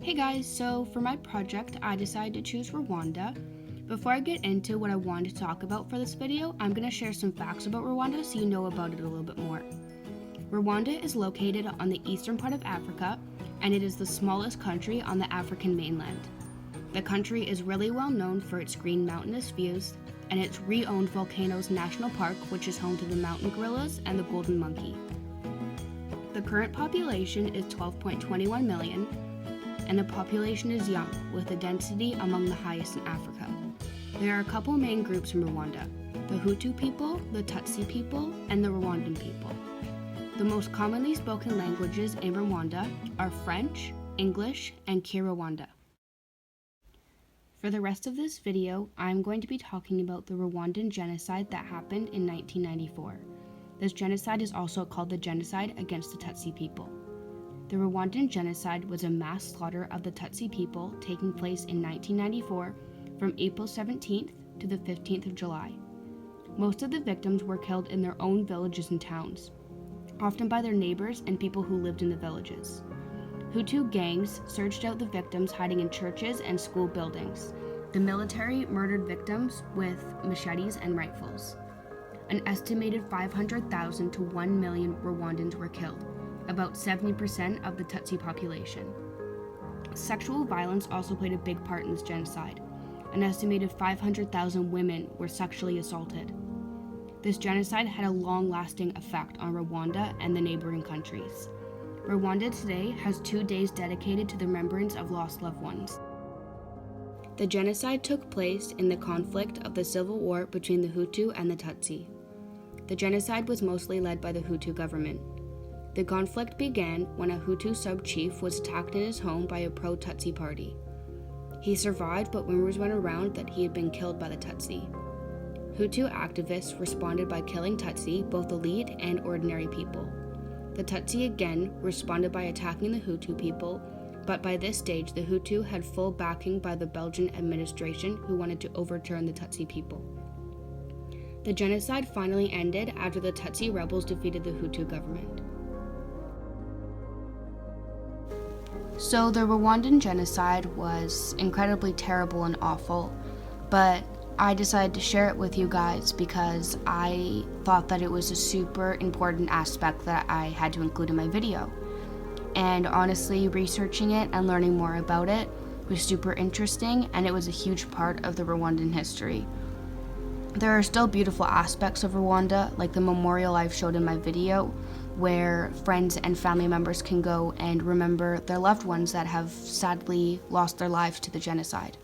Hey guys, so for my project, I decided to choose Rwanda. Before I get into what I wanted to talk about for this video, I'm going to share some facts about Rwanda so you know about it a little bit more. Rwanda is located on the eastern part of Africa, and it is the smallest country on the African mainland. The country is really well known for its green mountainous views and its re-owned Volcanoes National Park, which is home to the mountain gorillas and the golden monkey. The current population is 12.21 million, and the population is young, with a density among the highest in Africa. There are a couple main groups in Rwanda: the Hutu people, the Tutsi people, and the Rwandan people. The most commonly spoken languages in Rwanda are French, English, and Kinyarwanda. For the rest of this video, I'm going to be talking about the Rwandan genocide that happened in 1994. This genocide is also called the genocide against the Tutsi people. The Rwandan genocide was a mass slaughter of the Tutsi people taking place in 1994 from April 17th to the 15th of July. Most of the victims were killed in their own villages and towns, often by their neighbors and people who lived in the villages. Hutu gangs searched out the victims hiding in churches and school buildings. The military murdered victims with machetes and rifles. An estimated 500,000 to 1 million Rwandans were killed, about 70% of the Tutsi population. Sexual violence also played a big part in this genocide. An estimated 500,000 women were sexually assaulted. This genocide had a long-lasting effect on Rwanda and the neighboring countries. Rwanda today has 2 days dedicated to the remembrance of lost loved ones. The genocide took place in the conflict of the civil war between the Hutu and the Tutsi. The genocide was mostly led by the Hutu government. The conflict began when a Hutu sub-chief was attacked in his home by a pro-Tutsi party. He survived, but rumors went around that he had been killed by the Tutsi. Hutu activists responded by killing Tutsi, both elite and ordinary people. The Tutsi again responded by attacking the Hutu people, but by this stage the Hutu had full backing by the Belgian administration, who wanted to overturn the Tutsi people. The genocide finally ended after the Tutsi rebels defeated the Hutu government. So the Rwandan genocide was incredibly terrible and awful, but I decided to share it with you guys because I thought that it was a super important aspect that I had to include in my video. And honestly, researching it and learning more about it was super interesting, and it was a huge part of the Rwandan history. There are still beautiful aspects of Rwanda, like the memorial I've showed in my video, where friends and family members can go and remember their loved ones that have sadly lost their lives to the genocide.